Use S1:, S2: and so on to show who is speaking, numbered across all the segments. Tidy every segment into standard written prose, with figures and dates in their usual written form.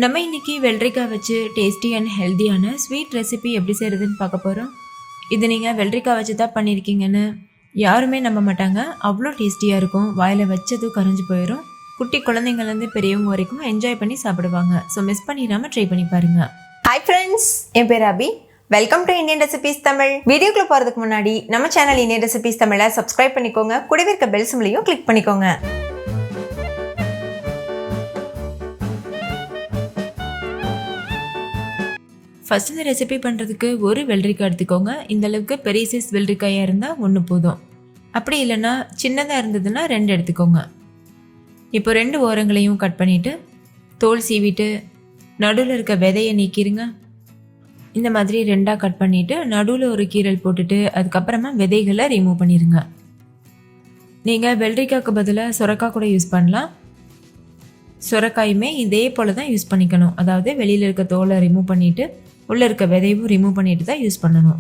S1: நம்ம இன்னைக்கு வெள்ளரிக்காய் வச்சு டேஸ்டி அண்ட் ஹெல்த்தியான ஸ்வீட் ரெசிபி எப்படி செய்கிறதுன்னு பார்க்க போகிறோம். இது நீங்கள் வெள்ளரிக்காய் வச்சு தான் பண்ணியிருக்கீங்கன்னு யாருமே நம்ப மாட்டாங்க. அவ்வளோ டேஸ்டியாக இருக்கும். வாயில் வச்சதும் கரைஞ்சி போயிடும். குட்டி குழந்தைங்கள்லேருந்து பெரியவங்க வரைக்கும் என்ஜாய் பண்ணி சாப்பிடுவாங்க. ஸோ மிஸ் பண்ணிடாமல் ட்ரை பண்ணி பாருங்கள்.
S2: ஹாய் ஃப்ரெண்ட்ஸ், என் பேர் Abhi. Welcome to Indian recipes Tamil. வீடியோக்குள்ள போகிறதுக்கு முன்னாடி நம்ம சேனல் இந்தியன் ரெசிபீஸ் தமிழை சப்ஸ்கிரைப் பண்ணிக்கோங்க. கூடவே இருக்க பெல் சிம்லையும் கிளிக் பண்ணிக்கோங்க.
S1: ஃபஸ்ட் இந்த ரெசிபி பண்ணுறதுக்கு ஒரு வெள்ளரிக்காய் எடுத்துக்கோங்க. இந்த அளவுக்கு பெரிய சைஸ் வெள்ளரிக்காயாக இருந்தால் ஒன்று போதும். அப்படி இல்லைன்னா சின்னதாக இருந்ததுன்னா 2 எடுத்துக்கோங்க. இப்போ 2 ஓரங்களையும் கட் பண்ணிவிட்டு தோல் சீவிட்டு நடுவில் இருக்க விதையை நீக்கிடுங்க. இந்த மாதிரி 2ஆக கட் பண்ணிவிட்டு நடுவில் ஒரு கீரல் போட்டுட்டு அதுக்கப்புறமா விதைகளை ரிமூவ் பண்ணிடுங்க. நீங்கள் வெள்ளரிக்காய்க்கு பதிலாக சுரக்காய் கூட யூஸ் பண்ணலாம். சுரக்காயுமே இதே போல் தான் யூஸ் பண்ணிக்கணும். அதாவது வெளியில் இருக்க தோலை ரிமூவ் பண்ணிவிட்டு உள்ளே இருக்க விதையும் ரிமூவ் பண்ணிட்டு தான் யூஸ் பண்ணணும்.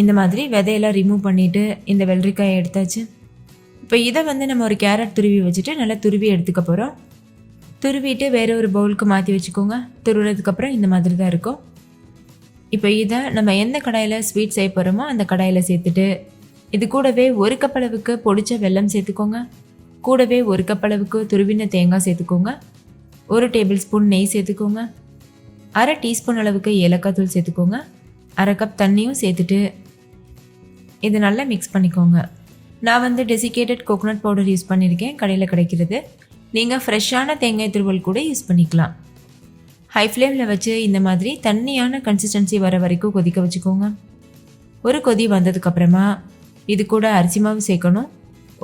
S1: இந்த மாதிரி விதையெல்லாம் ரிமூவ் பண்ணிவிட்டு இந்த வெள்ளரிக்காயை எடுத்தாச்சு. இப்போ இதை நம்ம ஒரு கேரட் துருவி வச்சுட்டு நல்லா துருவி எடுத்துக்க போகிறோம். துருவிட்டு வேறு ஒரு பவுலுக்கு மாற்றி வச்சுக்கோங்க. துருவுறதுக்கப்புறம் இந்த மாதிரி தான் இருக்கும். இப்போ இதை நம்ம எந்த கடாயில் ஸ்வீட் செய்ய போகிறோமோ அந்த கடாயில் சேர்த்துட்டு இது கூடவே 1 கப் அளவுக்கு பொடிச்ச வெல்லம் சேர்த்துக்கோங்க. கூடவே 1 கப் அளவுக்கு துருவின தேங்காய் சேர்த்துக்கோங்க. 1 டேபிள் ஸ்பூன் நெய் சேர்த்துக்கோங்க. 1/2 டீஸ்பூன் அளவுக்கு ஏலக்காய் தூள் சேர்த்துக்கோங்க. 1/2 கப் தண்ணியும் சேர்த்துட்டு இது நல்லா மிக்ஸ் பண்ணிக்கோங்க. நான் டெசிகேட்டட் கோகோனட் பவுடர் யூஸ் பண்ணியிருக்கேன். கடையில் கிடைக்கிறது. நீங்கள் ஃப்ரெஷ்ஷான தேங்காய் துருவல் கூட யூஸ் பண்ணிக்கலாம். ஹை ஃப்ளேமில் வச்சு இந்த மாதிரி தண்ணியான கன்சிஸ்டன்சி வர வரைக்கும் கொதிக்க வச்சுக்கோங்க. ஒரு கொதி வந்ததுக்கப்புறமா இது கூட அரிசி மாவு சேர்க்கணும்.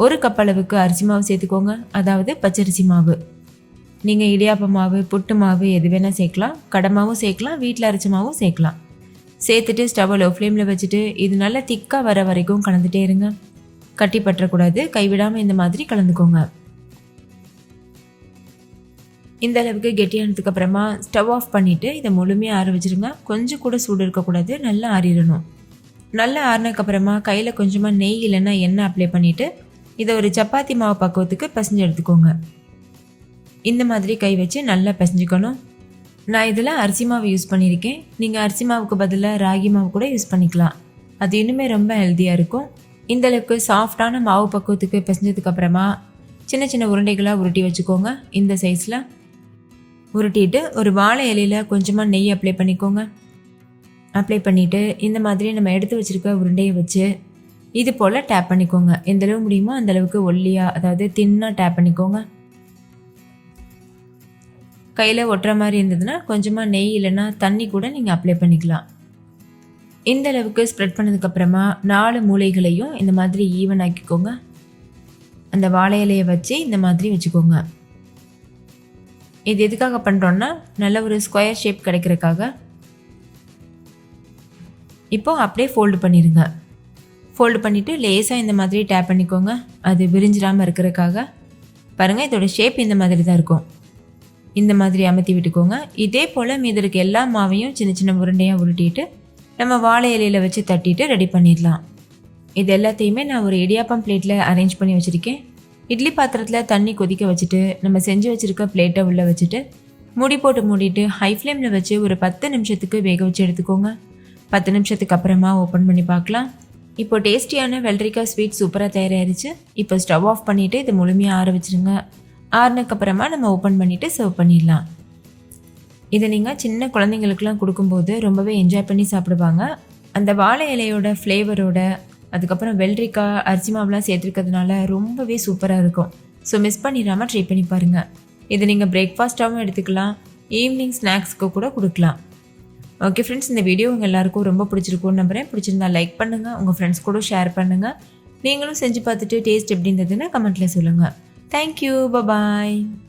S1: 1 கப் அளவுக்கு அரிசி மாவு சேர்த்துக்கோங்க. அதாவது பச்சரிசி மாவு. நீங்கள் இடியாப்ப மாவு, புட்டு மாவு எது வேணால் சேர்க்கலாம். கடை மாவும் சேர்க்கலாம், வீட்டில் அரைச்ச மாவும் சேர்க்கலாம். சேர்த்துட்டு ஸ்டவ்வை லோ ஃப்ளேமில் வச்சுட்டு இது நல்லா திக்காக வர வரைக்கும் கலந்துட்டே இருங்க. கட்டி பற்றக்கூடாது. கைவிடாமல் இந்த மாதிரி கலந்துக்கோங்க. இந்த அளவுக்கு கெட்டியானதுக்கு அப்புறமா ஸ்டவ் ஆஃப் பண்ணிவிட்டு இதை முழுமையாக ஆற வச்சுருங்க. கொஞ்சம் கூட சூடு இருக்கக்கூடாது. நல்லா ஆறிடணும். நல்லா ஆறினதுக்கப்புறமா கையில் கொஞ்சமாக நெய் இல்லைன்னா எண்ணெய் அப்ளை பண்ணிவிட்டு இதை ஒரு சப்பாத்தி மாவு பக்குவத்துக்கு பிசைஞ்சு எடுத்துக்கோங்க. இந்த மாதிரி கை வச்சு நல்லா பிசைஞ்சிக்கணும். நான் இதில் அரிசி மாவு யூஸ் பண்ணியிருக்கேன். நீங்கள் அரிசி மாவுக்கு பதிலாக ராகி மாவு கூட யூஸ் பண்ணிக்கலாம். அது இன்னுமே ரொம்ப ஹெல்த்தியாக இருக்கும். இந்தளவுக்கு சாஃப்டான மாவு பக்குவத்துக்கு பிசைஞ்சதுக்கப்புறமா சின்ன சின்ன உருண்டைகளாக உருட்டி வச்சுக்கோங்க. இந்த சைஸில் உருட்டிட்டு ஒரு வாழை இலையில் கொஞ்சமாக நெய் அப்ளை பண்ணிக்கோங்க. அப்ளை பண்ணிவிட்டு இந்த மாதிரி நம்ம எடுத்து வச்சுருக்க உருண்டையை வச்சு இது போல் டேப் பண்ணிக்கோங்க. எந்தளவு முடியுமோ அந்தளவுக்கு ஒல்லியாக, அதாவது தின்னாக டேப் பண்ணிக்கோங்க. கையில் ஒட்டுற மாதிரி இருந்ததுன்னா கொஞ்சமாக நெய் இல்லைன்னா தண்ணி கூட நீங்கள் அப்ளை பண்ணிக்கலாம். இந்த அளவுக்கு ஸ்ப்ரெட் பண்ணதுக்கப்புறமா 4 மூலைகளையும் இந்த மாதிரி ஈவன் ஆக்கிக்கோங்க. அந்த வாழை இலையை வச்சு இந்த மாதிரி வச்சுக்கோங்க. இது எதுக்காக பண்ணுறோன்னா நல்ல ஒரு ஸ்கொயர் ஷேப் கிடைக்கிறதுக்காக. இப்போ அப்படியே ஃபோல்டு பண்ணிடுங்க. ஃபோல்டு பண்ணிவிட்டு லேசாக இந்த மாதிரி டேப் பண்ணிக்கோங்க. அது விரிஞ்சிடாமல் இருக்கிறதுக்காக. பாருங்கள், இதோட ஷேப் இந்த மாதிரி தான் இருக்கும். இந்த மாதிரி அமர்த்தி விட்டுக்கோங்க. இதே போல் மீதி இருக்க எல்லா மாவையும் சின்ன சின்ன உருண்டையாக உருட்டிட்டு நம்ம வாழை இலையில் வச்சு தட்டிட்டு ரெடி பண்ணிடலாம். இது எல்லாத்தையுமே நான் ஒரு இடியாப்பம் பிளேட்டில் அரேஞ்ச் பண்ணி வச்சுருக்கேன். இட்லி பாத்திரத்தில் தண்ணி கொதிக்க வச்சுட்டு நம்ம செஞ்சு வச்சுருக்க பிளேட்டை உள்ளே வச்சுட்டு மூடி போட்டு மூடிட்டு ஹை ஃப்ளேமில் வச்சு ஒரு 10 நிமிஷத்துக்கு வேக வச்சு எடுத்துக்கோங்க. 10 நிமிஷத்துக்கு அப்புறமா ஓப்பன் பண்ணி பார்க்கலாம். இப்போ டேஸ்டியான வெள்ளரிக்காய் ஸ்வீட் சூப்பராக தயாராகிருச்சு. இப்போ ஸ்டவ் ஆஃப் பண்ணிவிட்டு இது முழுமையாக ஆற வச்சுருங்க. ஆறுனதுக்கப்புறமா நம்ம ஓப்பன் பண்ணிவிட்டு சர்வ் பண்ணிடலாம். இதை நீங்கள் சின்ன குழந்தைங்களுக்குலாம் கொடுக்கும்போது ரொம்பவே என்ஜாய் பண்ணி சாப்பிடுவாங்க. அந்த வாழை இலையோட ஃப்ளேவரோட அதுக்கப்புறம் வெள்ளரிக்காய் அரிசி மாவுலாம் சேர்த்துருக்கிறதுனால ரொம்பவே சூப்பராக இருக்கும். ஸோ மிஸ் பண்ணிடாமல் ட்ரை பண்ணி பாருங்கள். இதை நீங்கள் பிரேக்ஃபாஸ்ட்டாகவும் எடுத்துக்கலாம், ஈவினிங் ஸ்நாக்ஸ்க்கு கூட கொடுக்கலாம். ஓகே ஃப்ரெண்ட்ஸ், இந்த வீடியோ உங்கள் எல்லாருக்கும் ரொம்ப பிடிச்சிருக்கும்னு நம்புகிறேன். பிடிச்சிருந்தா லைக் பண்ணுங்கள், உங்கள் ஃப்ரெண்ட்ஸ் கூட ஷேர் பண்ணுங்கள். நீங்களும் செஞ்சு பார்த்துட்டு டேஸ்ட் எப்படி இருந்ததுன்னு கமெண்ட்டில் சொல்லுங்கள். Thank you. Bye-bye.